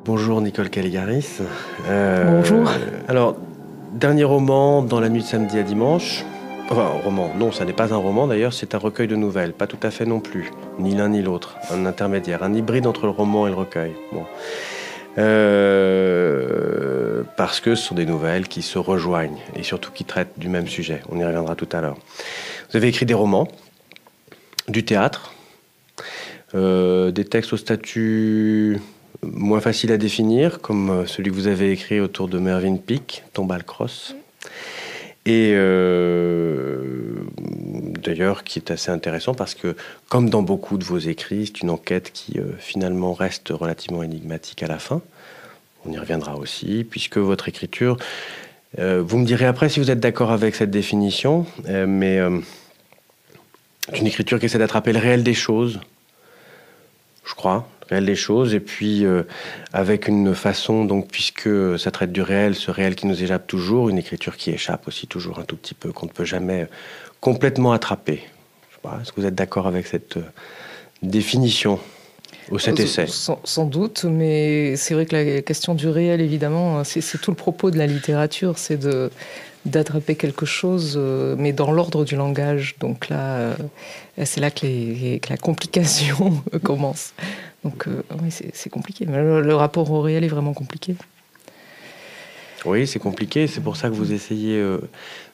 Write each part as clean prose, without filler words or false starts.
Bonjour Nicole Caligaris. Bonjour. Alors, dernier roman dans la nuit de samedi à dimanche. Enfin, un roman. Non, ça n'est pas un roman d'ailleurs, c'est un recueil de nouvelles. Pas tout à fait non plus. Ni l'un ni l'autre. Un intermédiaire. Un hybride entre le roman et le recueil. Bon. Parce que ce sont des nouvelles qui se rejoignent et surtout qui traitent du même sujet. On y reviendra tout à l'heure. Vous avez écrit des romans, du théâtre, des textes au statut moins facile à définir, comme celui que vous avez écrit autour de Mervyn Peake, Tomball Cross. Et d'ailleurs, qui est assez intéressant parce que, comme dans beaucoup de vos écrits, c'est une enquête qui finalement reste relativement énigmatique à la fin. On y reviendra aussi, puisque votre écriture, vous me direz après si vous êtes d'accord avec cette définition, mais c'est une écriture qui essaie d'attraper le réel des choses, je crois. Réel des choses, et puis avec une façon, donc, puisque ça traite du réel, ce réel qui nous échappe toujours, une écriture qui échappe aussi toujours un tout petit peu, qu'on ne peut jamais complètement attraper. Je sais pas, est-ce que vous êtes d'accord avec cette définition ou cet essai? Sans doute, mais c'est vrai que la question du réel, évidemment, c'est tout le propos de la littérature, c'est d'attraper quelque chose, mais dans l'ordre du langage. Donc là, c'est là que la complication commence. Donc oui, c'est compliqué. Mais le rapport au réel est vraiment compliqué. Oui, c'est compliqué. C'est pour ça que vous essayez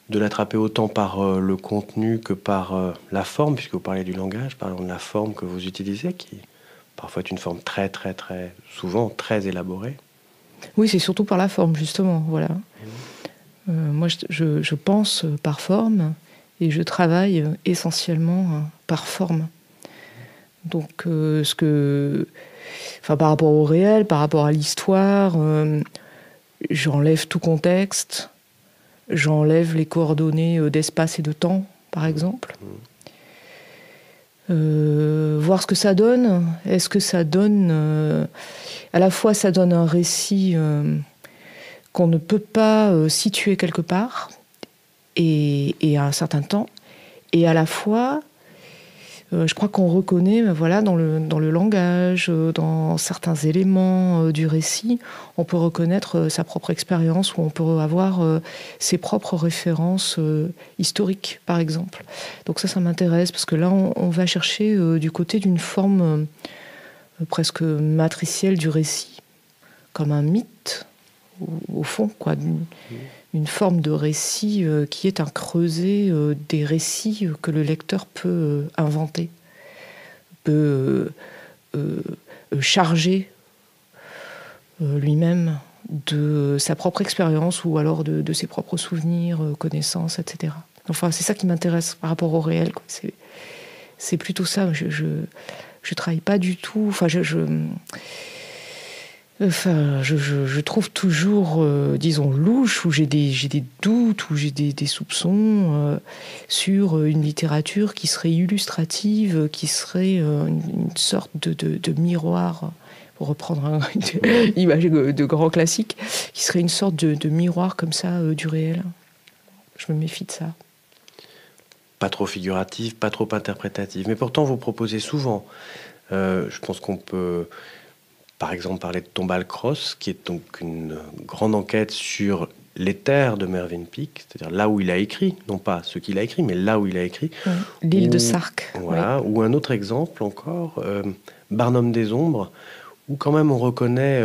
de l'attraper autant par le contenu que par la forme, puisque vous parlez du langage. Parlons de la forme que vous utilisez, qui parfois est une forme très, très, très, souvent très élaborée. Oui, c'est surtout par la forme, justement. Voilà. Moi, je pense par forme et je travaille essentiellement par forme. Donc, par rapport au réel, par rapport à l'histoire, j'enlève tout contexte, j'enlève les coordonnées d'espace et de temps, par exemple. Voir ce que ça donne. Est-ce que ça donne... à la fois, ça donne un récit qu'on ne peut pas situer quelque part, et à un certain temps, et à la fois... je crois qu'on reconnaît, voilà, dans le langage, dans certains éléments du récit, on peut reconnaître sa propre expérience, ou on peut avoir ses propres références historiques, par exemple. Donc ça m'intéresse, parce que là, on va chercher du côté d'une forme presque matricielle du récit, comme un mythe, au fond, quoi, une forme de récit qui est un creuset des récits que le lecteur peut inventer, peut charger lui-même de sa propre expérience ou alors de ses propres souvenirs, connaissances, etc. Enfin, c'est ça qui m'intéresse par rapport au réel, quoi. C'est plutôt ça. Je travaille pas du tout... je trouve toujours, disons, louche, où j'ai des doutes, où j'ai des soupçons sur une littérature qui serait illustrative, qui serait une sorte de miroir, pour reprendre une image de grand classique, qui serait une sorte de miroir comme ça du réel. Je me méfie de ça. Pas trop figurative, pas trop interprétative. Mais pourtant, vous proposez souvent, je pense qu'on peut... Par exemple, parler de Tomball Cross, qui est donc une grande enquête sur les terres de Mervyn Peake, c'est-à-dire là où il a écrit, non pas ce qu'il a écrit, mais là où il a écrit. L'île de Sark. Voilà. Oui. Ou un autre exemple encore, Barnum des Ombres, où quand même on reconnaît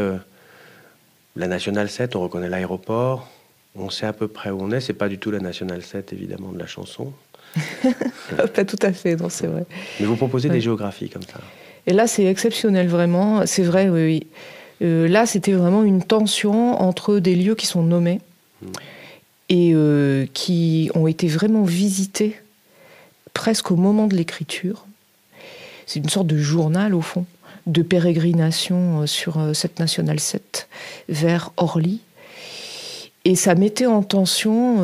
la Nationale 7, on reconnaît l'aéroport, on sait à peu près où on est. C'est pas du tout la Nationale 7, évidemment, de la chanson. Pas tout à fait, non, c'est vrai. Mais vous proposez des géographies comme ça. Et là, c'est exceptionnel, vraiment. C'est vrai, oui. Là, c'était vraiment une tension entre des lieux qui sont nommés et qui ont été vraiment visités presque au moment de l'écriture. C'est une sorte de journal, au fond, de pérégrination sur cette Nationale 7 vers Orly. Et ça mettait en tension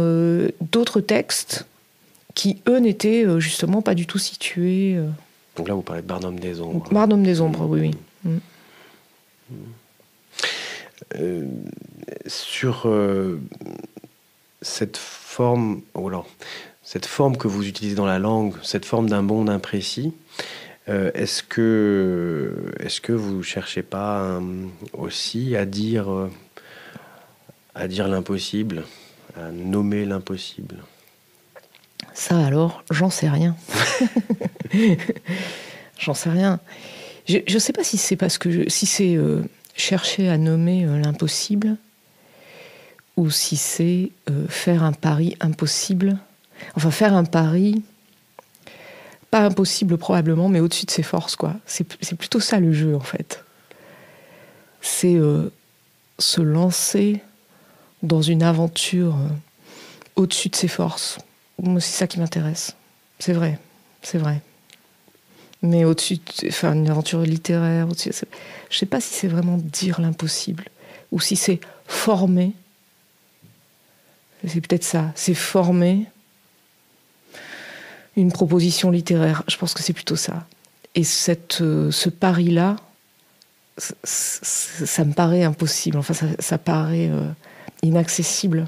d'autres textes qui, eux, n'étaient justement pas du tout situés... Donc là, vous parlez de Barnum des Ombres. Barnum des Ombres, oui. Sur cette forme, cette forme que vous utilisez dans la langue, cette forme d'un monde imprécis, est-ce que vous cherchez pas aussi à dire l'impossible, à nommer l'impossible? Ça alors, j'en sais rien. J'en sais rien. Je ne sais pas si c'est parce que si c'est chercher à nommer l'impossible, ou si c'est faire un pari impossible. Enfin, faire un pari, pas impossible probablement, mais au-dessus de ses forces, quoi. C'est plutôt ça le jeu, en fait. C'est se lancer dans une aventure au-dessus de ses forces. Moi, c'est ça qui m'intéresse. C'est vrai. Mais au-dessus, une aventure littéraire, je ne sais pas si c'est vraiment dire l'impossible, ou si c'est former. C'est peut-être ça, c'est former une proposition littéraire. Je pense que c'est plutôt ça. Et ce pari-là, ça me paraît impossible. Enfin, ça paraît inaccessible.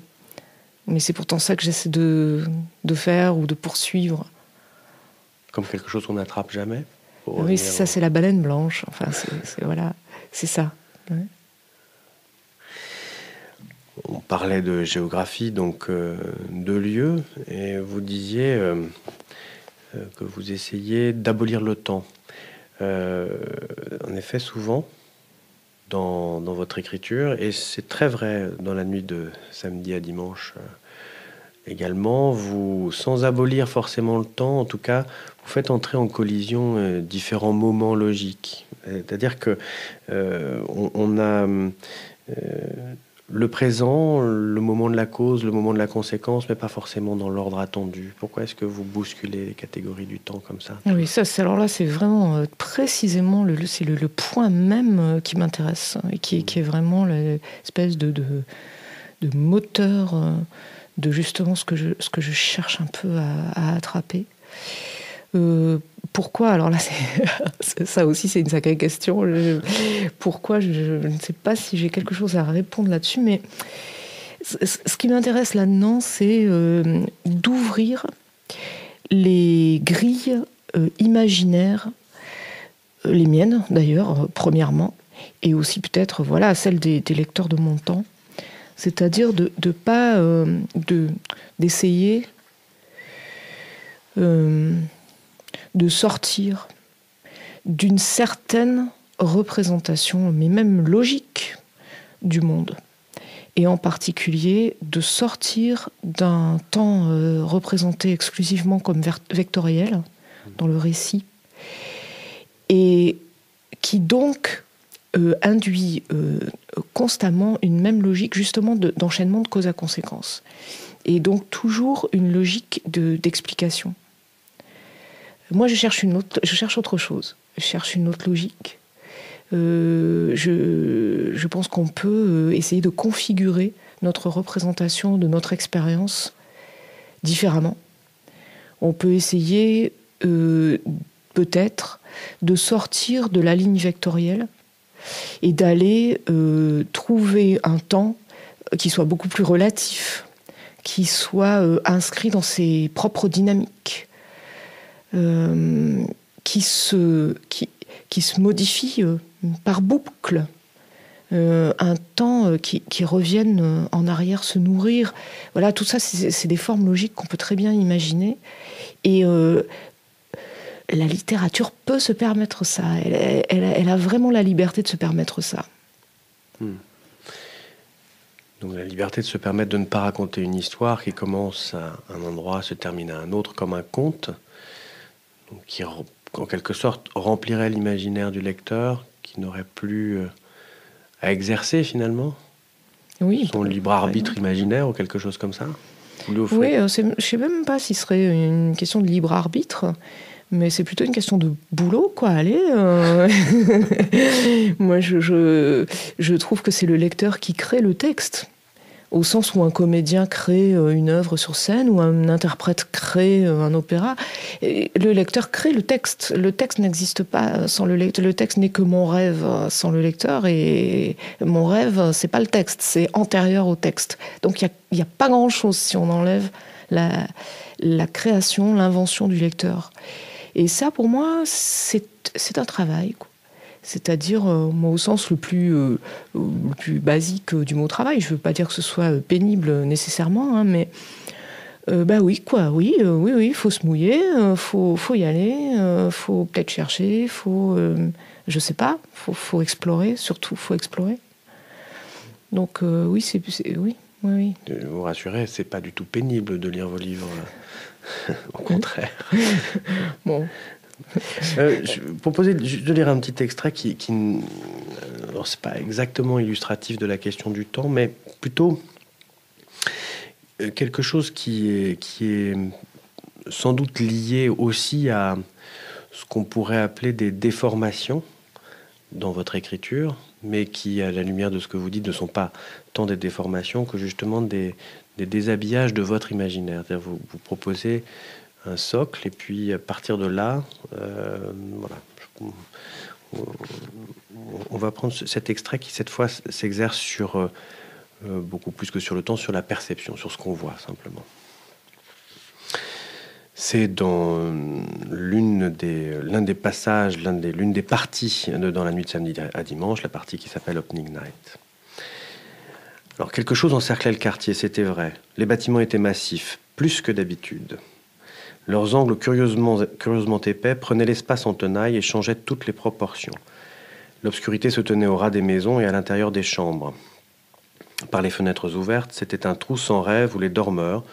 Mais c'est pourtant ça que j'essaie de faire ou de poursuivre. Comme quelque chose qu'on n'attrape jamais? Oui, c'est ça, c'est la baleine blanche. Enfin, c'est ça. Ouais. On parlait de géographie, donc de lieux, et vous disiez que vous essayez d'abolir le temps. En effet, souvent, dans votre écriture, et c'est très vrai dans la nuit de samedi à dimanche également, vous, sans abolir forcément le temps, en tout cas, vous faites entrer en collision différents moments logiques. C'est-à-dire que on a... le présent, le moment de la cause, le moment de la conséquence, mais pas forcément dans l'ordre attendu. Pourquoi est-ce que vous bousculez les catégories du temps comme ça? Oui, alors là, c'est vraiment précisément le point même qui m'intéresse et qui est vraiment l'espèce de moteur de justement ce que je cherche un peu à attraper. Pourquoi? Alors là, ça aussi, c'est une sacrée question. Pourquoi? Je ne sais pas si j'ai quelque chose à répondre là-dessus, mais ce qui m'intéresse là-dedans, c'est d'ouvrir les grilles imaginaires, les miennes d'ailleurs, premièrement, et aussi peut-être celles des lecteurs de mon temps. C'est-à-dire de pas d'essayer de sortir d'une certaine représentation, mais même logique, du monde. Et en particulier, de sortir d'un temps représenté exclusivement comme vectoriel dans le récit, et qui donc induit constamment une même logique, justement, d'enchaînement de cause à conséquence. Et donc toujours une logique d'explication. Moi, je cherche autre chose. Je cherche une autre logique. Je pense qu'on peut essayer de configurer notre représentation de notre expérience différemment. On peut essayer peut-être de sortir de la ligne vectorielle et d'aller trouver un temps qui soit beaucoup plus relatif, qui soit inscrit dans ses propres dynamiques, qui se modifie par boucle, un temps qui revienne en arrière se nourrir. Voilà, tout ça, c'est des formes logiques qu'on peut très bien imaginer. Et la littérature peut se permettre ça. Elle a vraiment la liberté de se permettre ça. Donc la liberté de se permettre de ne pas raconter une histoire qui commence à un endroit, se termine à un autre, comme un conte, donc qui en quelque sorte remplirait l'imaginaire du lecteur, qui n'aurait plus à exercer finalement son libre arbitre imaginaire ou quelque chose comme ça. Oui, je ne sais même pas si ce serait une question de libre arbitre, mais c'est plutôt une question de boulot, quoi. Allez, moi je trouve que c'est le lecteur qui crée le texte. au sens où un comédien crée une œuvre sur scène, ou un interprète crée un opéra. Et le lecteur crée le texte. Le texte n'existe pas sans le lecteur. Le texte n'est que mon rêve sans le lecteur, et mon rêve, c'est pas le texte, c'est antérieur au texte. Donc il y a pas grand-chose si on enlève la création, l'invention du lecteur. Et ça, pour moi, c'est un travail, quoi. C'est-à-dire, moi, au sens le plus basique du mot travail. Je ne veux pas dire que ce soit pénible nécessairement, hein, mais oui, quoi. Oui, il faut se mouiller, faut y aller, faut peut-être chercher, je sais pas, faut explorer, surtout, faut explorer. Donc, oui, oui. Vous rassurez, c'est pas du tout pénible de lire vos livres. Au contraire. Bon. Je vous proposais de lire un petit extrait qui alors c'est pas exactement illustratif de la question du temps, mais plutôt quelque chose qui est sans doute lié aussi à ce qu'on pourrait appeler des déformations dans votre écriture, mais qui, à la lumière de ce que vous dites, ne sont pas tant des déformations que justement des déshabillages de votre imaginaire. C'est-à-dire vous proposez un socle, et puis à partir de là, voilà, on va prendre cet extrait qui cette fois s'exerce sur beaucoup plus que sur le temps, sur la perception, sur ce qu'on voit simplement. C'est dans l'un des passages, l'une des parties de Dans la nuit de samedi à dimanche, la partie qui s'appelle Opening Night. Alors quelque chose encerclait le quartier, c'était vrai. Les bâtiments étaient massifs, plus que d'habitude. Leurs angles curieusement épais prenaient l'espace en tenaille et changeaient toutes les proportions. L'obscurité se tenait au ras des maisons et à l'intérieur des chambres. Par les fenêtres ouvertes, c'était un trou sans rêve où les dormeurs,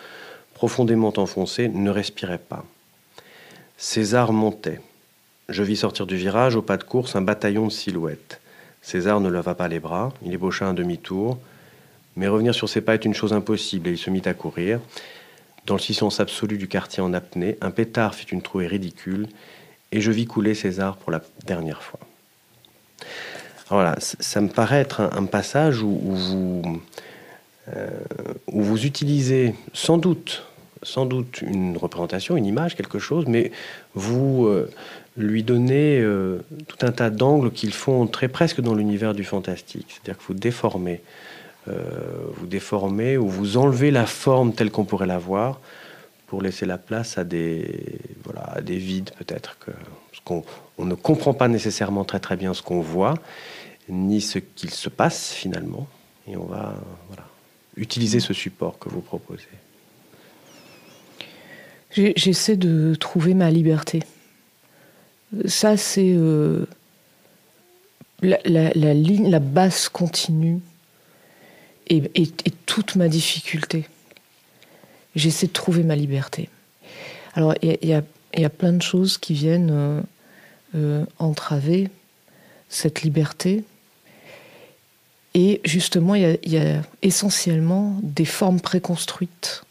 profondément enfoncés, ne respiraient pas. César montait. Je vis sortir du virage, au pas de course, un bataillon de silhouettes. César ne leva pas les bras, il ébaucha un demi-tour. Mais revenir sur ses pas est une chose impossible, et il se mit à courir. Dans le silence absolu du quartier en apnée, un pétard fit une trouée ridicule, et je vis couler César pour la dernière fois. Alors voilà, ça me paraît être un passage où vous utilisez sans doute une représentation, une image, quelque chose, mais vous lui donnez tout un tas d'angles qui le font entrer presque dans l'univers du fantastique. C'est-à-dire que vous déformez ou vous enlevez la forme telle qu'on pourrait la voir pour laisser la place à des vides peut-être, parce qu'on ne comprend pas nécessairement très très bien ce qu'on voit ni ce qu'il se passe finalement, et on va utiliser ce support que vous proposez. J'essaie de trouver ma liberté. Ça, c'est la ligne, la base continue et toute ma difficulté. J'essaie de trouver ma liberté. Alors, il y a plein de choses qui viennent entraver cette liberté. Et justement, il y a essentiellement des formes préconstruites,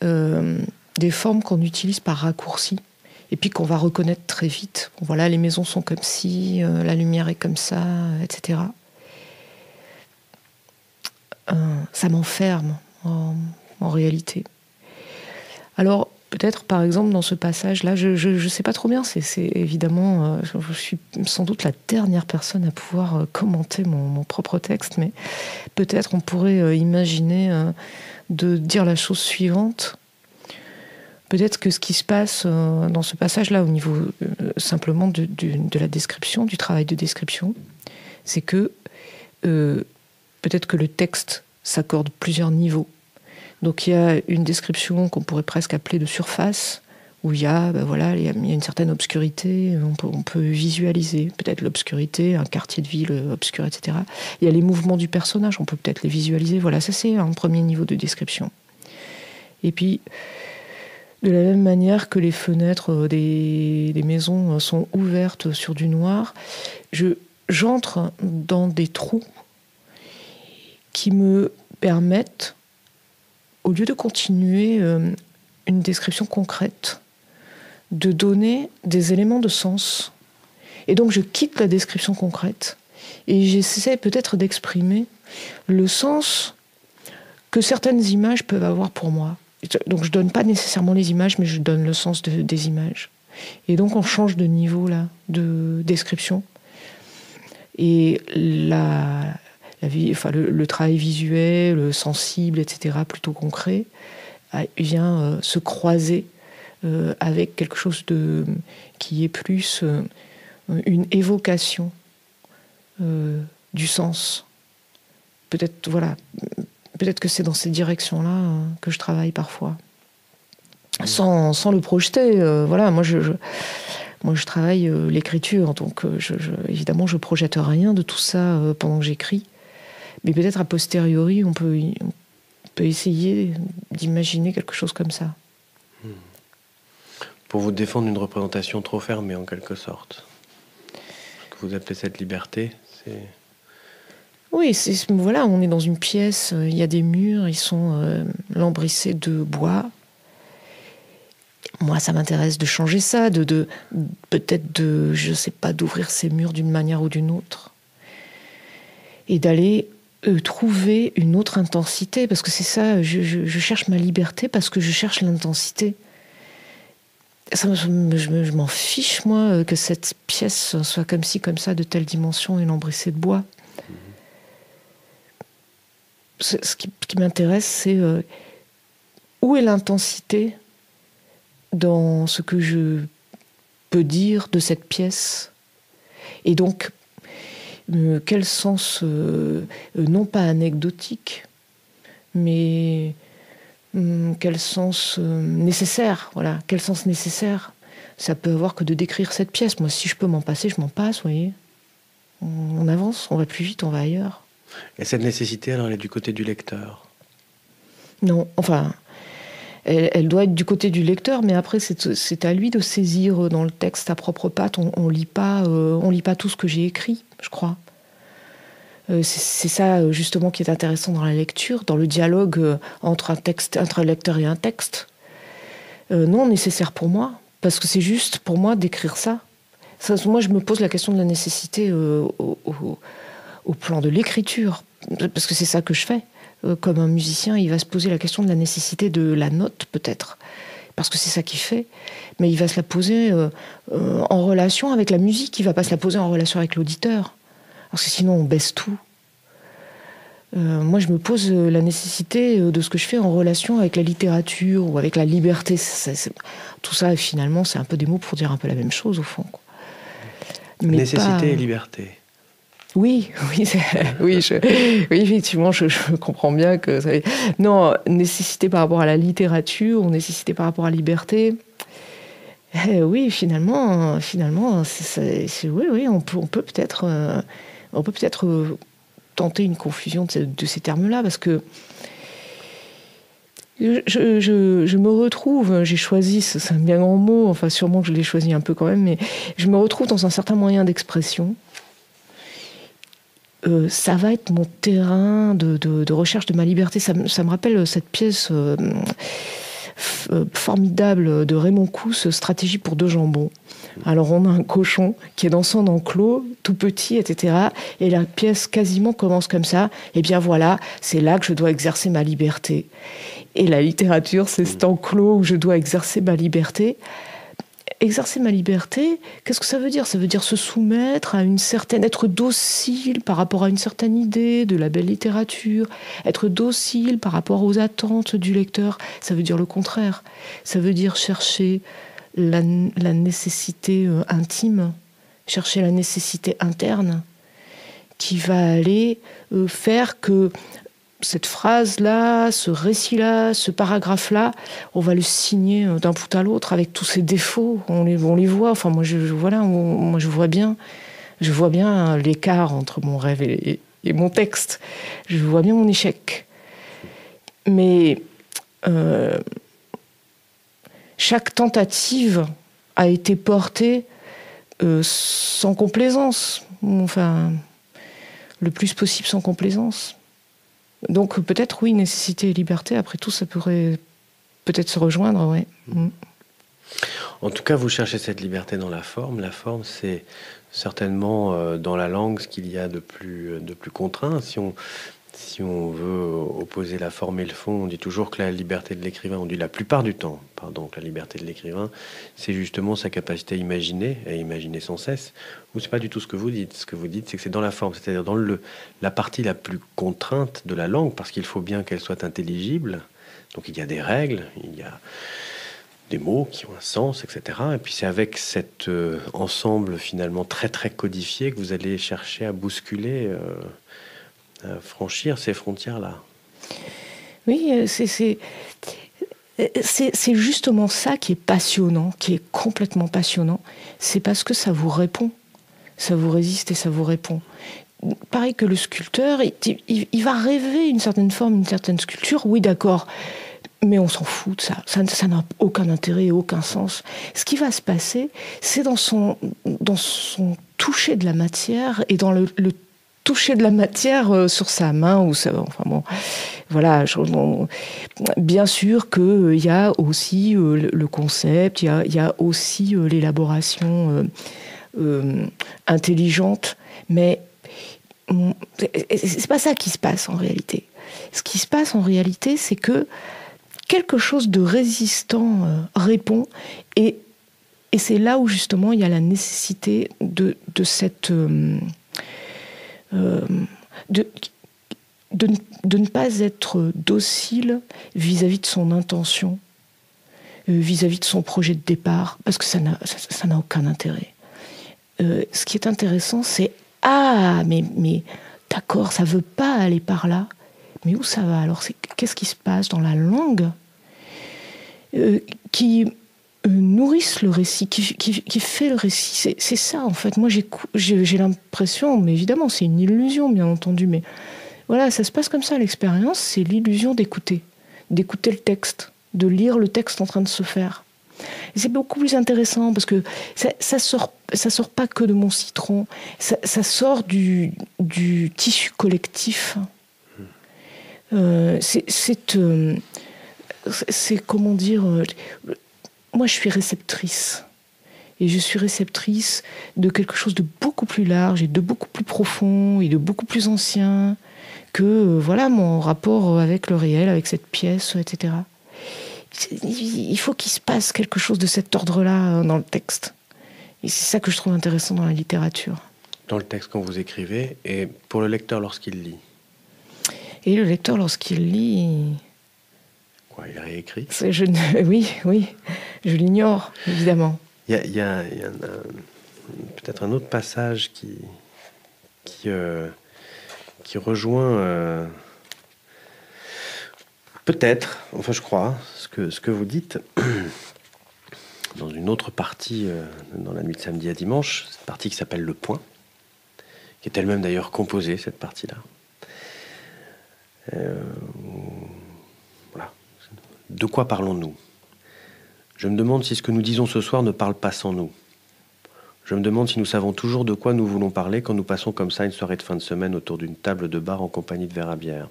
des formes qu'on utilise par raccourci, et puis qu'on va reconnaître très vite. Bon, voilà, les maisons sont comme ci, la lumière est comme ça, etc. Ça m'enferme en réalité. Alors, peut-être, par exemple, dans ce passage-là, je sais pas trop bien, c'est évidemment, je suis sans doute la dernière personne à pouvoir commenter mon propre texte, mais peut-être on pourrait imaginer de dire la chose suivante. Peut-être que ce qui se passe dans ce passage-là, au niveau simplement de la description, du travail de description, c'est que peut-être que le texte s'accorde plusieurs niveaux. Donc il y a une description qu'on pourrait presque appeler de surface, où il y a une certaine obscurité, on peut visualiser peut-être l'obscurité, un quartier de ville obscur, etc. Il y a les mouvements du personnage, on peut peut-être les visualiser. Voilà, ça c'est un premier niveau de description. Et puis, de la même manière que les fenêtres des maisons sont ouvertes sur du noir, j'entre dans des trous qui me permettent, au lieu de continuer une description concrète, de donner des éléments de sens. Et donc je quitte la description concrète et j'essaie peut-être d'exprimer le sens que certaines images peuvent avoir pour moi. Donc je donne pas nécessairement les images, mais je donne le sens des images. Et donc on change de niveau là, de description. Et le travail visuel, sensible, etc., plutôt concret, vient se croiser avec quelque chose qui est plus une évocation du sens. Peut-être que c'est dans ces directions-là que je travaille parfois. Sans le projeter. Moi je travaille l'écriture, donc évidemment je projette rien de tout ça pendant que j'écris. Mais peut-être a posteriori, on peut essayer d'imaginer quelque chose comme ça. Pour vous défendre une représentation trop fermée, en quelque sorte. Ce que vous appelez cette liberté, c'est... Oui, on est dans une pièce, il y a des murs, ils sont lambrissés de bois. Moi, ça m'intéresse de changer ça, je sais pas, d'ouvrir ces murs d'une manière ou d'une autre. Et d'aller trouver une autre intensité, parce que c'est ça, je cherche ma liberté parce que je cherche l'intensité. Je m'en fiche, moi, que cette pièce soit comme ci, comme ça, de telle dimension et lambrissée de bois. Ce qui m'intéresse, c'est où est l'intensité dans ce que je peux dire de cette pièce. Et donc, quel sens, non pas anecdotique, mais quel sens nécessaire, voilà, quel sens nécessaire ça peut avoir que de décrire cette pièce. Moi, si je peux m'en passer, je m'en passe, vous voyez. On avance, on va plus vite, on va ailleurs. Et cette nécessité, alors, elle est du côté du lecteur? Non, enfin, elle doit être du côté du lecteur, mais après, c'est à lui de saisir dans le texte à propre patte. On lit pas tout ce que j'ai écrit, je crois. C'est ça, justement, qui est intéressant dans la lecture, dans le dialogue entre un lecteur et un texte. Non nécessaire pour moi, parce que c'est juste pour moi d'écrire ça. Moi, je me pose la question de la nécessité au plan de l'écriture, parce que c'est ça que je fais. Comme un musicien, il va se poser la question de la nécessité de la note, peut-être, parce que c'est ça qu'il fait, mais il va se la poser en relation avec la musique, il va pas se la poser en relation avec l'auditeur, parce que sinon on baisse tout. Moi, je me pose la nécessité de ce que je fais en relation avec la littérature ou avec la liberté. Tout ça, finalement, c'est un peu des mots pour dire un peu la même chose, au fond, quoi. Mais nécessité et liberté. Oui, effectivement, je comprends bien que ça... Non, nécessité par rapport à la littérature, ou nécessité par rapport à la liberté. Oui, finalement, oui, on peut peut-être tenter une confusion de ces termes-là, parce que je me retrouve, j'ai choisi, c'est un bien grand mot, enfin sûrement que je l'ai choisi un peu quand même, mais je me retrouve dans un certain moyen d'expression. Ça va être mon terrain de recherche de ma liberté. Ça me rappelle cette pièce formidable de Raymond Cousse, Stratégie pour deux jambons. Alors on a un cochon qui est dans son enclos, tout petit, etc. Et la pièce quasiment commence comme ça. Et bien voilà, c'est là que je dois exercer ma liberté. Et la littérature, c'est cet enclos où je dois exercer ma liberté. Exercer ma liberté, qu'est-ce que ça veut dire? Ça veut dire se soumettre à une certaine... être docile par rapport à une certaine idée de la belle littérature, être docile par rapport aux attentes du lecteur. Ça veut dire le contraire. Ça veut dire chercher la nécessité intime, chercher la nécessité interne qui va aller faire que cette phrase-là, ce récit-là, ce paragraphe-là, on va le signer d'un bout à l'autre avec tous ses défauts. On les voit. Enfin, moi, je vois bien l'écart entre mon rêve et mon texte. Je vois bien mon échec. Mais chaque tentative a été portée sans complaisance. Enfin, le plus possible sans complaisance. Donc peut-être, oui, nécessité et liberté, après tout, ça pourrait peut-être se rejoindre, ouais. En tout cas, vous cherchez cette liberté dans la forme. La forme, c'est certainement dans la langue ce qu'il y a de plus contraint. Si Si on veut opposer la forme et le fond, on dit toujours que la liberté de l'écrivain, on dit la plupart du temps, pardon, que la liberté de l'écrivain, c'est justement sa capacité à imaginer sans cesse. Ou c'est pas du tout ce que vous dites. Ce que vous dites, c'est que c'est dans la forme, c'est-à-dire dans la partie la plus contrainte de la langue, parce qu'il faut bien qu'elle soit intelligible. Donc il y a des règles, il y a des mots qui ont un sens, etc. Et puis c'est avec cet ensemble finalement très très codifié que vous allez chercher à bousculer, à franchir ces frontières-là. Oui, c'est justement ça qui est passionnant, qui est complètement passionnant. C'est parce que ça vous répond, ça vous résiste et ça vous répond. Pareil que le sculpteur, il va rêver une certaine forme, une certaine sculpture, oui d'accord, mais on s'en fout de ça. Ça n'a aucun intérêt, aucun sens. Ce qui va se passer, c'est dans son toucher de la matière et dans le toucher de la matière sur sa main ou ça. Enfin bon, voilà. Bien sûr qu'il y a aussi le concept, il y a aussi l'élaboration intelligente, mais c'est pas ça qui se passe en réalité. Ce qui se passe en réalité, c'est que quelque chose de résistant répond, et c'est là où justement il y a la nécessité de cette de ne pas être docile vis-à-vis de son intention, vis-à-vis de son projet de départ, parce que ça n'a aucun intérêt. Ce qui est intéressant, c'est mais d'accord, ça veut pas aller par là, mais où ça va alors? Qu'est-ce qui se passe dans la langue qui nourrissent le récit, qui fait le récit. C'est ça, en fait. Moi, j'ai l'impression, mais évidemment, c'est une illusion, bien entendu, mais voilà, ça se passe comme ça, l'expérience, c'est l'illusion d'écouter le texte, de lire le texte en train de se faire. Et c'est beaucoup plus intéressant, parce que ça sort pas que de mon citron, ça sort du tissu collectif. C'est comment dire... moi, je suis réceptrice. Et je suis réceptrice de quelque chose de beaucoup plus large et de beaucoup plus profond et de beaucoup plus ancien que voilà mon rapport avec le réel, avec cette pièce, etc. Il faut qu'il se passe quelque chose de cet ordre-là dans le texte. Et c'est ça que je trouve intéressant dans la littérature. Dans le texte quand vous écrivez, et pour le lecteur lorsqu'il lit. Et le lecteur lorsqu'il lit... Il réécrit. Oui, je l'ignore, évidemment. Il y a peut-être un autre passage qui rejoint peut-être, enfin je crois, ce que vous dites dans une autre partie dans la nuit de samedi à dimanche, cette partie qui s'appelle Le Point, qui est elle-même d'ailleurs composée, cette partie-là. Voilà. De quoi parlons-nous ? Je me demande si ce que nous disons ce soir ne parle pas sans nous. Je me demande si nous savons toujours de quoi nous voulons parler quand nous passons comme ça une soirée de fin de semaine autour d'une table de bar en compagnie de verre à bière.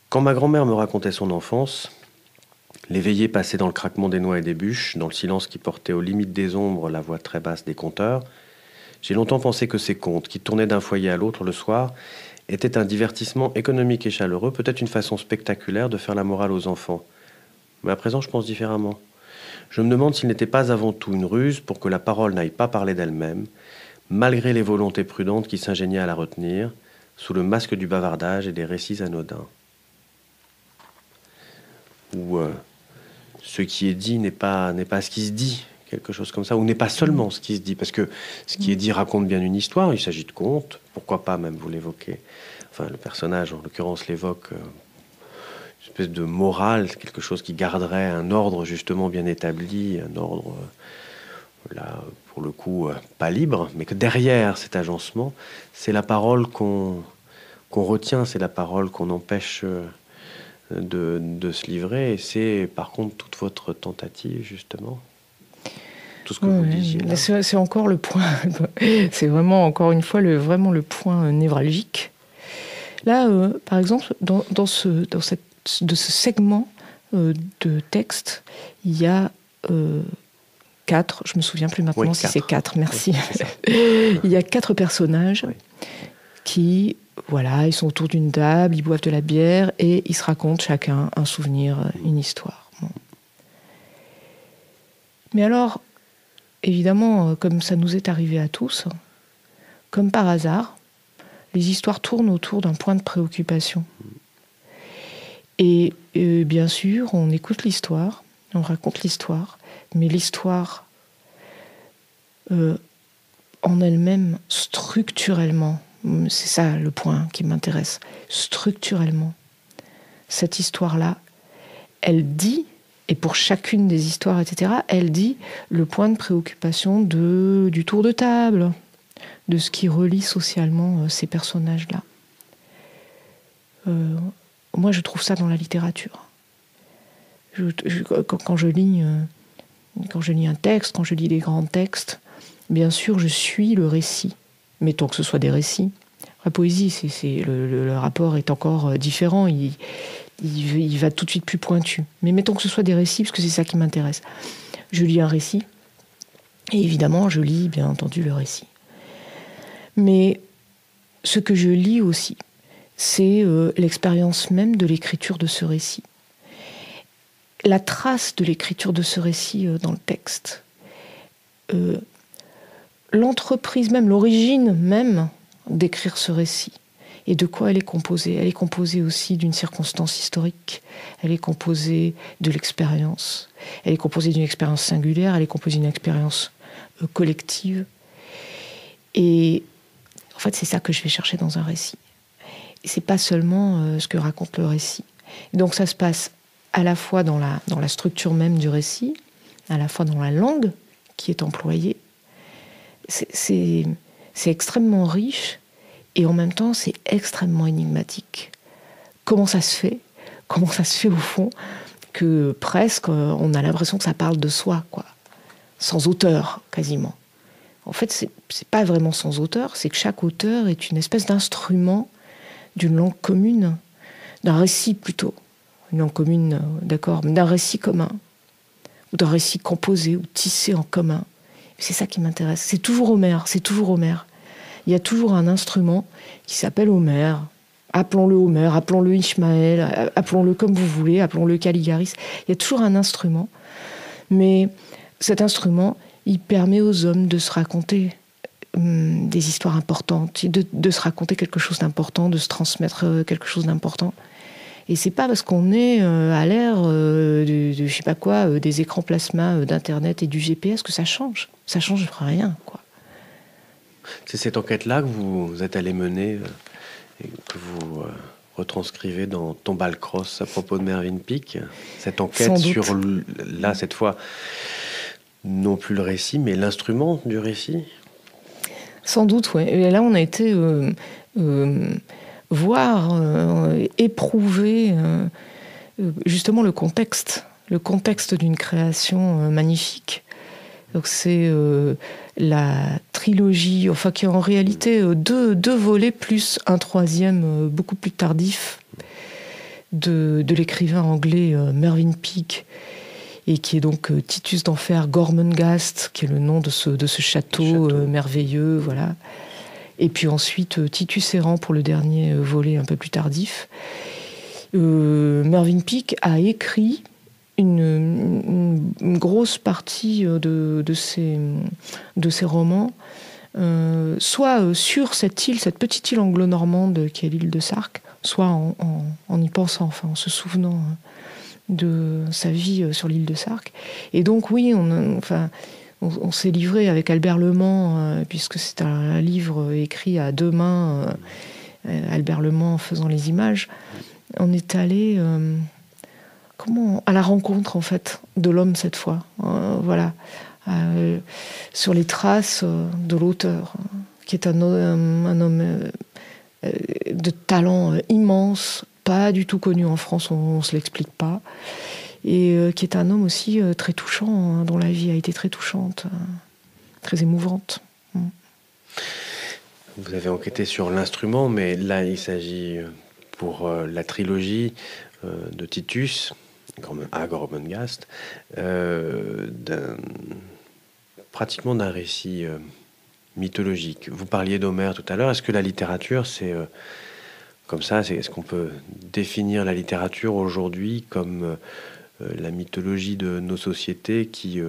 Quand ma grand-mère me racontait son enfance, les veillées passées dans le craquement des noix et des bûches, dans le silence qui portait aux limites des ombres la voix très basse des conteurs, j'ai longtemps pensé que ces contes, qui tournaient d'un foyer à l'autre le soir, étaient un divertissement économique et chaleureux, peut-être une façon spectaculaire de faire la morale aux enfants. Mais à présent, je pense différemment. Je me demande s'il n'était pas avant tout une ruse pour que la parole n'aille pas parler d'elle-même, malgré les volontés prudentes qui s'ingéniaient à la retenir, sous le masque du bavardage et des récits anodins. Où ce qui est dit n'est pas ce qui se dit, quelque chose comme ça, ou n'est pas seulement ce qui se dit, parce que ce qui est dit raconte bien une histoire, il s'agit de contes, pourquoi pas même vous l'évoquez, enfin le personnage en l'occurrence l'évoque, une espèce de morale, quelque chose qui garderait un ordre justement bien établi, un ordre là pour le coup pas libre, mais que derrière cet agencement, c'est la parole qu'on retient, c'est la parole qu'on empêche de se livrer, et c'est par contre toute votre tentative justement, tout ce que vous disiez là. C'est encore le point, c'est vraiment encore une fois vraiment le point névralgique. Là, par exemple, dans ce segment de texte, il y a 4, je me souviens plus maintenant si c'est 4, merci. Il y a 4 personnages qui Voilà, ils sont autour d'une table, ils boivent de la bière et ils se racontent chacun un souvenir, une histoire. Bon. Mais alors, évidemment, comme ça nous est arrivé à tous, comme par hasard, les histoires tournent autour d'un point de préoccupation. Et bien sûr, on écoute l'histoire, on raconte l'histoire, mais l'histoire en elle-même, structurellement, c'est ça le point qui m'intéresse, structurellement, cette histoire-là, elle dit, et pour chacune des histoires, etc., elle dit le point de préoccupation du tour de table, de ce qui relie socialement ces personnages-là. Moi, je trouve ça dans la littérature. Quand je lis un texte, quand je lis des grands textes, bien sûr, je suis le récit. Mettons que ce soit des récits. La poésie, le rapport est encore différent. Il va tout de suite plus pointu. Mais mettons que ce soit des récits, parce que c'est ça qui m'intéresse. Je lis un récit, et évidemment, je lis, bien entendu, le récit. Mais ce que je lis aussi, c'est l'expérience même de l'écriture de ce récit. La trace de l'écriture de ce récit dans le texte. L'entreprise même, l'origine même d'écrire ce récit. Et de quoi elle est composée? Elle est composée aussi d'une circonstance historique. Elle est composée de l'expérience. Elle est composée d'une expérience singulière. Elle est composée d'une expérience collective. Et en fait, c'est ça que je vais chercher dans un récit. Et c'est pas seulement ce que raconte le récit. Et donc ça se passe à la fois dans la structure même du récit, à la fois dans la langue qui est employée. C'est extrêmement riche et en même temps c'est extrêmement énigmatique. Comment ça se fait au fond que presque on a l'impression que ça parle de soi, quoi, sans auteur quasiment. En fait, c'est pas vraiment sans auteur, c'est que chaque auteur est une espèce d'instrument d'une langue commune, d'un récit plutôt. Une langue commune, d'accord, mais d'un récit commun, ou d'un récit composé ou tissé en commun. C'est ça qui m'intéresse. C'est toujours Homère. Il y a toujours un instrument qui s'appelle Homère. Appelons-le Homère, appelons-le Ishmaël, appelons-le comme vous voulez, appelons-le Caligaris. Il y a toujours un instrument. Mais cet instrument, il permet aux hommes de se raconter des histoires importantes, de se raconter quelque chose d'important, de se transmettre quelque chose d'important. Et c'est pas parce qu'on est à l'ère de je sais pas quoi, des écrans plasma, d'Internet et du GPS que ça change. Ça change rien, quoi. C'est cette enquête-là que vous êtes allé mener et que vous retranscrivez dans Tombal Cross à propos de Mervyn Peake. Cette enquête sur, là, cette fois, non plus le récit, mais l'instrument du récit. Sans doute, oui. Et là, on a été voir, éprouver justement le contexte d'une création magnifique. Donc c'est la trilogie, enfin qui est en réalité deux volets plus un troisième beaucoup plus tardif de l'écrivain anglais Mervyn Peake, et qui est donc Titus d'Enfer Gormenghast, qui est le nom de ce château. Merveilleux, voilà. Et puis ensuite Titus Errant pour le dernier volet un peu plus tardif. Mervyn Peake a écrit une grosse partie de ces romans, soit sur cette île, cette petite île anglo-normande qui est l'île de Sark, soit en y pensant, enfin en se souvenant de sa vie sur l'île de Sark. Et donc oui, on s'est livré avec Albert Le Mans, puisque c'est un livre écrit à deux mains, Albert Le Mans faisant les images. On est allé à la rencontre en fait de l'homme cette fois, voilà, sur les traces de l'auteur, qui est un homme de talent immense, pas du tout connu en France, on se l'explique pas, et qui est un homme aussi très touchant, dont la vie a été très touchante, très émouvante. Vous avez enquêté sur l'instrument, mais là il s'agit pour la trilogie de Titus à Gormenghast, pratiquement d'un récit mythologique. Vous parliez d'Homère tout à l'heure. Est-ce que la littérature, c'est comme ça, est-ce qu'on peut définir la littérature aujourd'hui comme la mythologie de nos sociétés qui,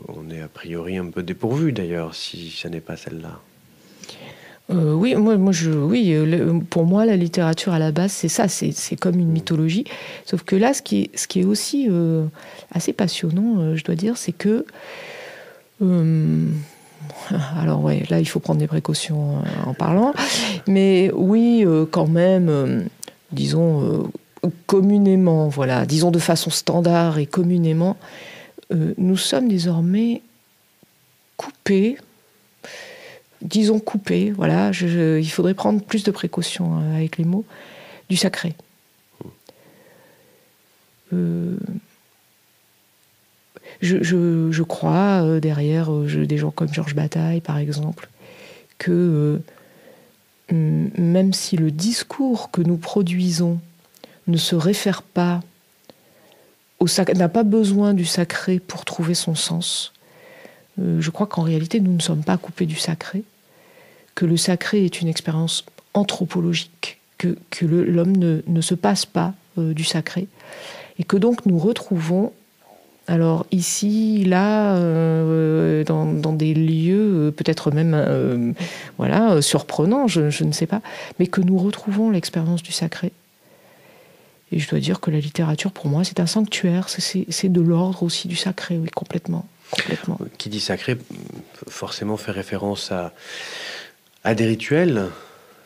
on est a priori un peu dépourvu d'ailleurs, si ça n'est pas celle-là? Oui, pour moi, la littérature à la base, c'est ça, c'est comme une mythologie. Sauf que là, ce qui est aussi assez passionnant, je dois dire, c'est que alors ouais, là il faut prendre des précautions en parlant, mais oui, quand même, disons communément, voilà, disons de façon standard et communément, nous sommes désormais coupés, voilà, il faudrait prendre plus de précautions avec les mots, du sacré. Je crois, derrière des gens comme Georges Bataille, par exemple, que même si le discours que nous produisons ne se réfère pas au sacré, n'a pas besoin du sacré pour trouver son sens, je crois qu'en réalité, nous ne sommes pas coupés du sacré, que le sacré est une expérience anthropologique, que l'homme ne se passe pas du sacré, et que donc nous retrouvons, alors ici, là, dans des lieux peut-être même surprenants, je ne sais pas, mais que nous retrouvons l'expérience du sacré. Et je dois dire que la littérature, pour moi, c'est un sanctuaire, c'est de l'ordre aussi du sacré, oui, complètement. Qui dit sacré, forcément fait référence à des rituels.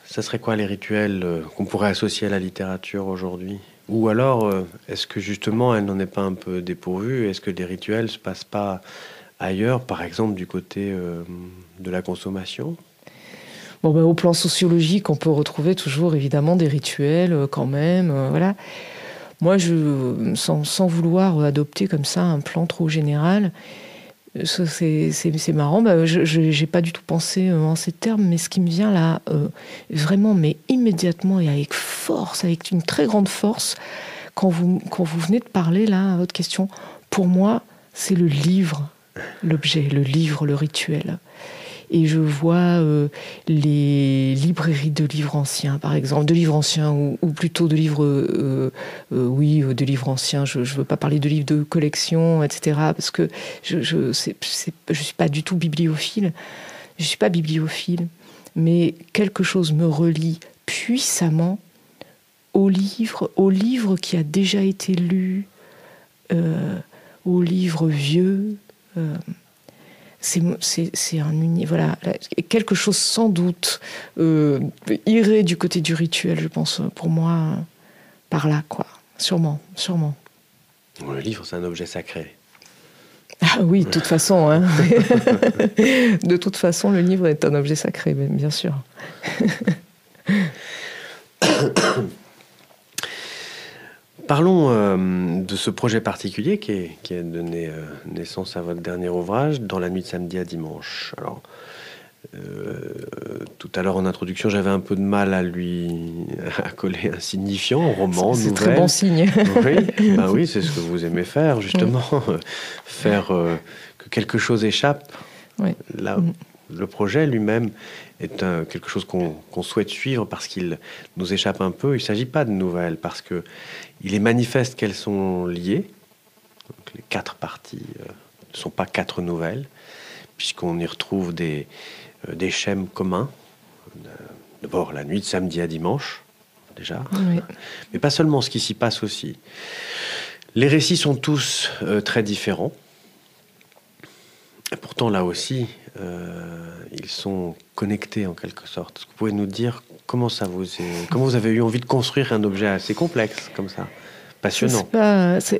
Ça serait quoi les rituels qu'on pourrait associer à la littérature aujourd'hui? Ou alors, est-ce que justement, elle n'en est pas un peu dépourvue? Est-ce que les rituels ne se passent pas ailleurs, par exemple du côté de la consommation? Au plan sociologique, on peut retrouver toujours évidemment des rituels quand même, voilà. Moi, sans vouloir adopter comme ça un plan trop général, c'est marrant, je n'ai pas du tout pensé en ces termes, mais ce qui me vient là, vraiment, mais immédiatement et avec force, avec une très grande force, quand vous venez de parler là, à votre question, pour moi, c'est le livre, l'objet, le livre, le rituel. Et je vois les librairies de livres anciens, par exemple, de livres anciens, ou plutôt de livres, de livres anciens. Je ne veux pas parler de livres de collection, etc., parce que je suis pas du tout bibliophile. Je suis pas bibliophile, mais quelque chose me relie puissamment au livre qui a déjà été lu, au livre vieux. C'est voilà, quelque chose sans doute irait du côté du rituel, je pense, pour moi, par là, quoi. Sûrement. Le livre, c'est un objet sacré. Ah oui, de toute façon. Hein. De toute façon, le livre est un objet sacré, bien sûr. Parlons de ce projet particulier qui a donné naissance à votre dernier ouvrage, Dans la nuit de samedi à dimanche. Alors, tout à l'heure en introduction, j'avais un peu de mal à coller un signifiant, roman, nouvelle. C'est très bon signe. Oui, c'est ce que vous aimez faire, justement. Faire que quelque chose échappe. Oui. Là, le projet lui-même est quelque chose qu'on souhaite suivre parce qu'il nous échappe un peu. Il ne s'agit pas de nouvelles, parce qu'il est manifeste qu'elles sont liées. Donc, les 4 parties ne sont pas 4 nouvelles, puisqu'on y retrouve des schèmes communs. D'abord, la nuit de samedi à dimanche, déjà. Oui. Mais pas seulement, ce qui s'y passe aussi. Les récits sont tous très différents. Et pourtant, là aussi, ils sont connectés en quelque sorte. Est-ce que vous pouvez nous dire comment vous avez eu envie de construire un objet assez complexe comme ça, passionnant?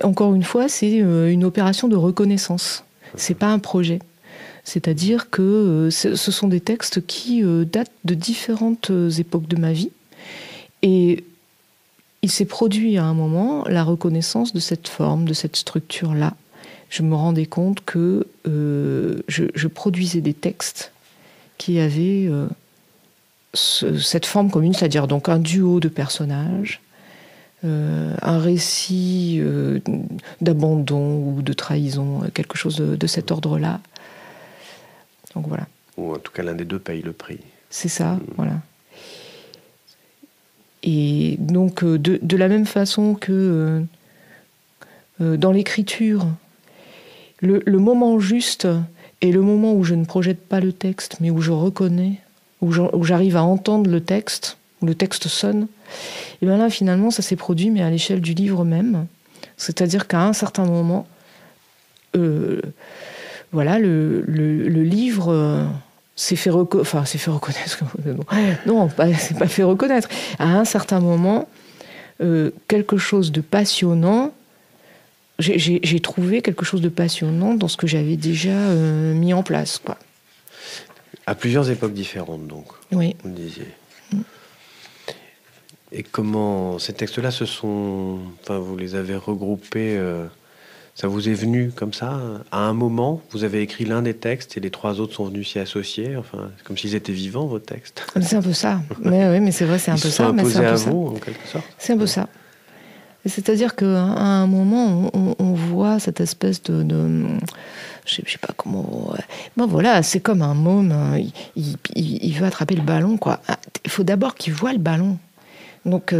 Encore une fois, c'est une opération de reconnaissance. C'est pas un projet. C'est-à-dire que ce sont des textes qui datent de différentes époques de ma vie. Et il s'est produit à un moment la reconnaissance de cette forme, de cette structure-là. Je me rendais compte que je produisais des textes qui avaient cette forme commune, c'est-à-dire donc un duo de personnages, un récit d'abandon ou de trahison, quelque chose de cet ordre-là. Donc voilà. Ou en tout cas, l'un des deux paye le prix. C'est ça, voilà. Et donc, de la même façon que dans l'écriture, le moment juste est le moment où je ne projette pas le texte, mais où je reconnais, où j'arrive à entendre le texte, où le texte sonne. Et bien là, finalement, ça s'est produit, mais à l'échelle du livre même. C'est-à-dire qu'à un certain moment, voilà, le livre s'est fait reconnaître. Non, c'est pas fait reconnaître. À un certain moment, quelque chose de passionnant. J'ai trouvé quelque chose de passionnant dans ce que j'avais déjà mis en place, quoi. À plusieurs époques différentes, donc. Oui. Vous le disiez. Et comment ces textes-là vous les avez regroupés, ça vous est venu comme ça? À un moment, vous avez écrit l'un des textes et les trois autres sont venus s'y associer. Enfin, c'est comme s'ils étaient vivants, vos textes. C'est un peu ça. Mais c'est vrai, c'est un peu ça. Ils se sont imposés à vous, en quelque sorte. C'est un peu ça. C'est-à-dire qu'à un moment, on voit cette espèce de je sais pas comment. Ben voilà, c'est comme un môme. Il veut attraper le ballon, quoi. Il faut d'abord qu'il voit le ballon. Donc,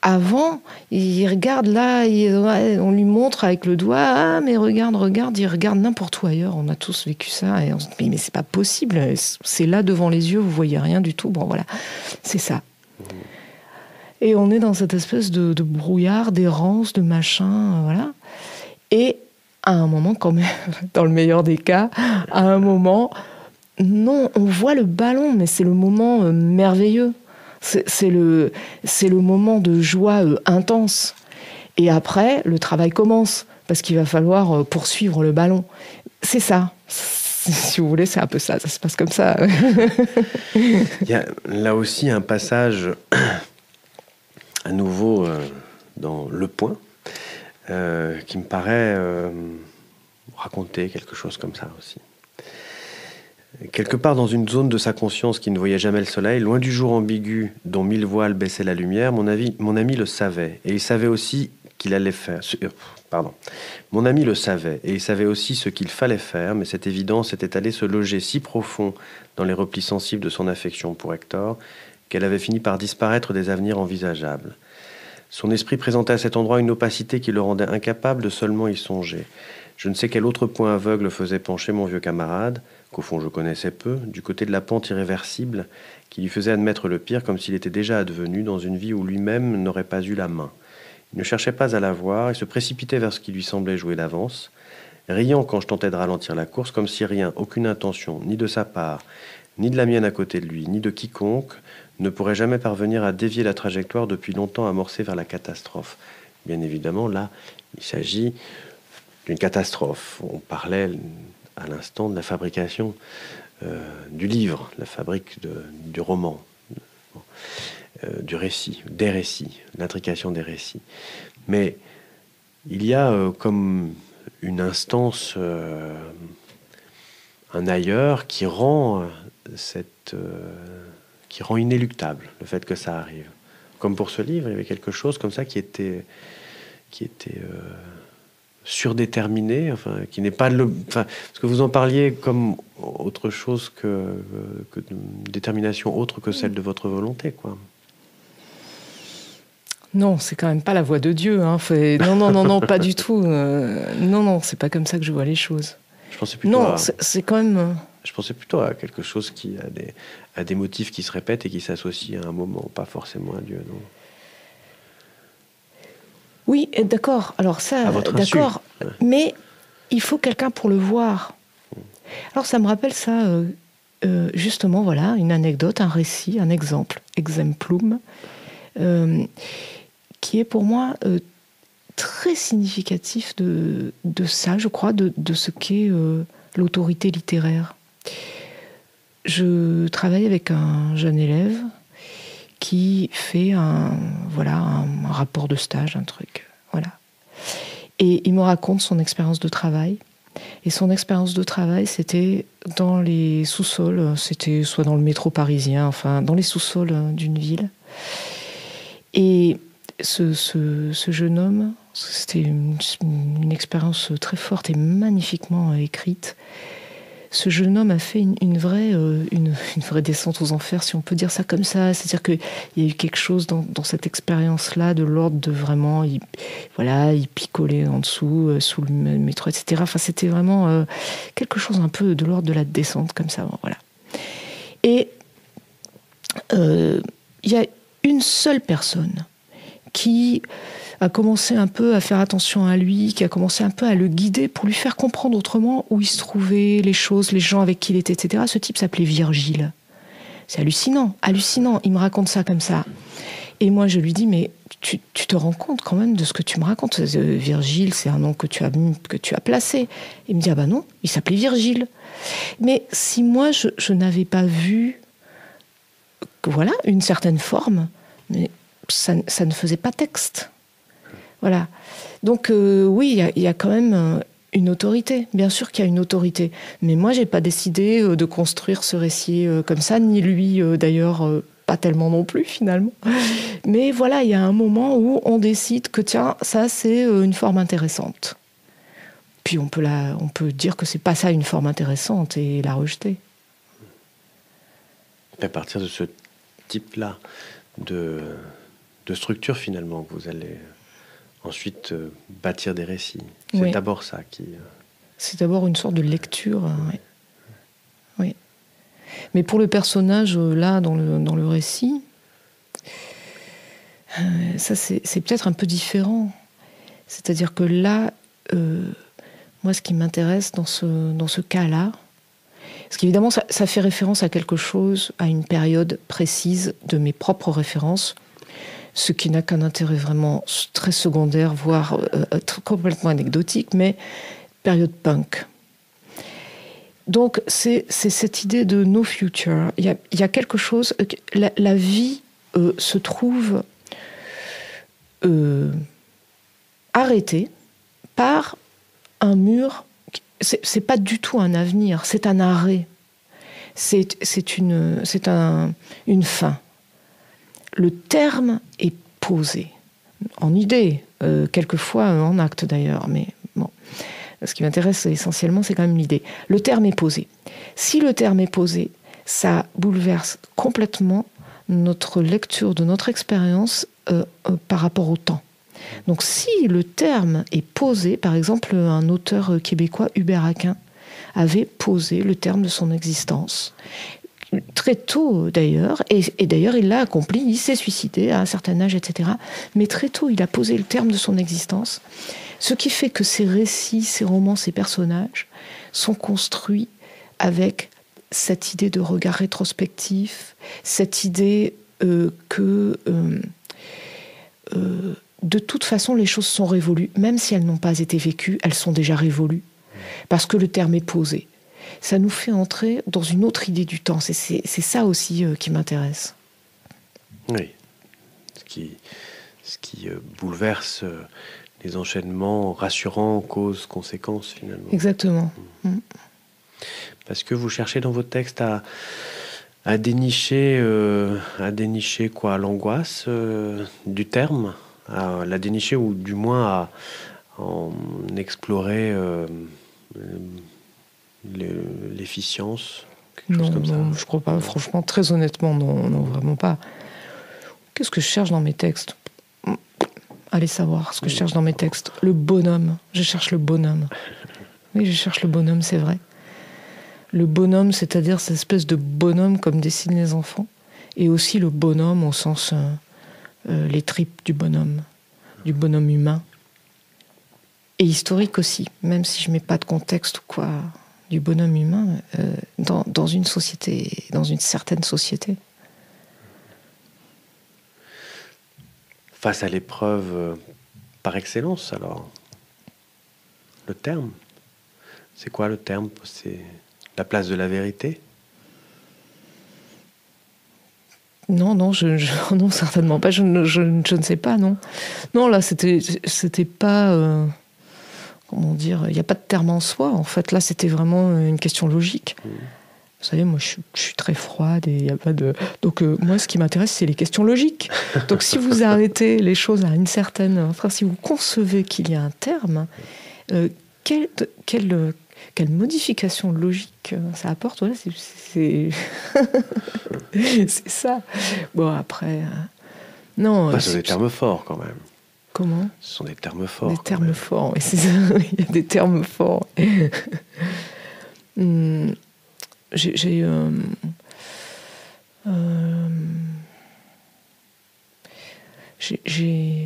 avant, il regarde là, on lui montre avec le doigt, ah, mais regarde, il regarde n'importe où ailleurs. On a tous vécu ça, et on se dit, mais c'est pas possible, c'est là devant les yeux, vous voyez rien du tout. Bon, voilà, c'est ça. Et on est dans cette espèce de brouillard, d'errance, de machin, voilà. Et à un moment, quand même, dans le meilleur des cas, à un moment, non, on voit le ballon, mais c'est le moment merveilleux. C'est le moment de joie intense. Et après, le travail commence, parce qu'il va falloir poursuivre le ballon. C'est ça. Si vous voulez, c'est un peu ça. Ça se passe comme ça. Il y a là aussi un passage, à nouveau, dans Le Point, qui me paraît raconter quelque chose comme ça aussi. Quelque part dans une zone de sa conscience qui ne voyait jamais le soleil, loin du jour ambigu dont mille voiles baissaient la lumière, mon ami le savait. Et il savait aussi qu'il allait faire... Mon ami le savait, et il savait aussi ce qu'il fallait faire, mais cette évidence était allée se loger si profond dans les replis sensibles de son affection pour Hector, qu'elle avait fini par disparaître des avenirs envisageables. Son esprit présentait à cet endroit une opacité qui le rendait incapable de seulement y songer. Je ne sais quel autre point aveugle faisait pencher mon vieux camarade, qu'au fond je connaissais peu, du côté de la pente irréversible, qui lui faisait admettre le pire comme s'il était déjà advenu dans une vie où lui-même n'aurait pas eu la main. Il ne cherchait pas à la voir, il se précipitait vers ce qui lui semblait jouer d'avance, riant quand je tentais de ralentir la course, comme si rien, aucune intention, ni de sa part, ni de la mienne à côté de lui, ni de quiconque, ne pourrait jamais parvenir à dévier la trajectoire depuis longtemps amorcée vers la catastrophe. Bien évidemment, là, il s'agit d'une catastrophe. On parlait à l'instant de la fabrication du livre, la fabrique du roman, du récit, des récits, l'intrication des récits. Mais il y a comme une instance, un ailleurs qui rend inéluctable le fait que ça arrive. Comme pour ce livre, il y avait quelque chose comme ça qui était surdéterminé, enfin, qui n'est pas parce que vous en parliez comme autre chose que une détermination autre que celle de votre volonté, quoi. Non, c'est quand même pas la voix de Dieu, hein. Non, pas du tout. Non, c'est pas comme ça que je vois les choses. Je pensais plutôt c'est quand même... Je pensais plutôt à quelque chose qui a des motifs qui se répètent et qui s'associent à un moment, pas forcément à Dieu, non. Oui, d'accord. Alors ça, d'accord. Ouais. Mais il faut quelqu'un pour le voir. Alors ça me rappelle ça, justement, voilà, une anecdote, un récit, un exemple, exemplum, qui est pour moi très significatif de ça, je crois, de ce qu'est l'autorité littéraire. Je travaille avec un jeune élève qui fait un rapport de stage, un truc, voilà. Et il me raconte son expérience de travail. Et son expérience de travail, c'était dans les sous-sols, c'était soit dans le métro parisien, enfin, dans les sous-sols d'une ville. Et ce jeune homme, c'était une expérience très forte et magnifiquement écrite, ce jeune homme a fait une vraie descente aux enfers, si on peut dire ça comme ça. C'est-à-dire qu'il y a eu quelque chose dans cette expérience-là de l'ordre de vraiment, il picolait en dessous, sous le métro, etc. Enfin, c'était vraiment quelque chose un peu de l'ordre de la descente, comme ça. Voilà. Et il y a une seule personne qui a commencé un peu à faire attention à lui, qui a commencé un peu à le guider pour lui faire comprendre autrement où il se trouvait, les choses, les gens avec qui il était, etc. Ce type s'appelait Virgile. C'est hallucinant. Il me raconte ça comme ça. Et moi, je lui dis, mais tu te rends compte quand même de ce que tu me racontes. Virgile, c'est un nom que tu as placé. Il me dit, ah ben non, il s'appelait Virgile. Mais si moi, je n'avais pas vu, voilà, une certaine forme, mais ça ne faisait pas texte. Voilà. Donc oui, il y a quand même une autorité. Bien sûr qu'il y a une autorité. Mais moi, j'ai pas décidé de construire ce récit comme ça, ni lui d'ailleurs, pas tellement non plus finalement. Mais voilà, il y a un moment où on décide que tiens, ça c'est une forme intéressante. Puis on peut dire que c'est pas ça une forme intéressante et la rejeter. À partir de ce type-là de structure finalement que vous allez ensuite bâtir des récits. C'est oui. D'abord ça qui... C'est d'abord une sorte de lecture. Oui. Oui. Mais pour le personnage, là, dans le récit, ça, c'est peut-être un peu différent. C'est-à-dire que là, moi, ce qui m'intéresse dans ce cas-là, parce qu'évidemment, ça fait référence à quelque chose, à une période précise de mes propres références, ce qui n'a qu'un intérêt vraiment très secondaire, voire complètement anecdotique, mais période punk. Donc, c'est cette idée de no future. Il y a quelque chose... La vie se trouve arrêtée par un mur. C'est pas du tout un avenir, c'est un arrêt. C'est une fin. Le terme est posé, en idée, quelquefois en acte d'ailleurs, mais bon. Ce qui m'intéresse essentiellement, c'est quand même l'idée. Le terme est posé. Si le terme est posé, ça bouleverse complètement notre lecture de notre expérience par rapport au temps. Donc si le terme est posé, par exemple, un auteur québécois, Hubert Aquin, avait posé le terme de son existence. Très tôt d'ailleurs, et d'ailleurs il l'a accompli, il s'est suicidé à un certain âge, etc. Mais très tôt il a posé le terme de son existence, ce qui fait que ces récits, ces romans, ces personnages sont construits avec cette idée de regard rétrospectif, cette idée que de toute façon les choses sont révolues, même si elles n'ont pas été vécues, elles sont déjà révolues, parce que le terme est posé. Ça nous fait entrer dans une autre idée du temps. C'est ça aussi qui m'intéresse. Oui. Ce qui bouleverse les enchaînements rassurants, causes-conséquences, finalement. Exactement. Parce que vous cherchez dans votre texte à dénicher quoi, l'angoisse du terme, à la dénicher, ou du moins à en explorer... l'efficience, quelque chose comme ça. Non, je crois pas. Franchement, très honnêtement, non, vraiment pas. Qu'est-ce que je cherche dans mes textes ? Allez savoir ce que je cherche dans mes textes. Le bonhomme. Je cherche le bonhomme. Oui, je cherche le bonhomme, c'est vrai. Le bonhomme, c'est-à-dire cette espèce de bonhomme comme dessinent les enfants, et aussi le bonhomme au sens les tripes du bonhomme humain. Et historique aussi, même si je mets pas de contexte ou quoi, du bonhomme humain dans une société, dans une certaine société. Face à l'épreuve par excellence, alors, le terme, c'est quoi le terme ? C'est la place de la vérité ? Non, non, non, certainement pas. Je ne sais pas, non. Non, là, c'était pas... comment dire, il n'y a pas de terme en soi. En fait, là, c'était vraiment une question logique. Vous savez, moi, je suis très froide et il n'y a pas de... Donc, moi, ce qui m'intéresse, c'est les questions logiques. Donc, si vous arrêtez les choses à une certaine... Enfin, si vous concevez qu'il y a un terme, quelle modification logique ça apporte. Voilà, c'est ça. Bon, après... non. Ce sont des termes forts, quand même. Comment ? Ce sont des termes forts. Des termes forts, oui, c'est ça. Il y a des termes forts. J'ai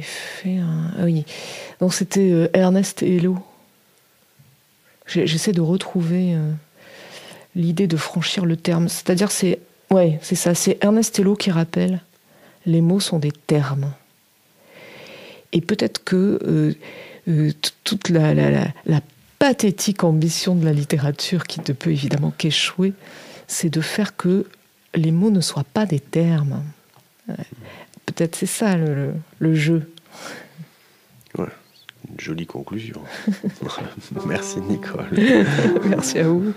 fait un... Ah oui, donc c'était Ernest Hello. J'essaie de retrouver l'idée de franchir le terme. C'est-à-dire, c'est ça, c'est Ernest Hello qui rappelle les mots sont des termes. Et peut-être que toute la pathétique ambition de la littérature, qui ne peut évidemment qu'échouer, c'est de faire que les mots ne soient pas des termes. Peut-être c'est ça le jeu. Ouais, une jolie conclusion. Merci Nicole. Merci à vous.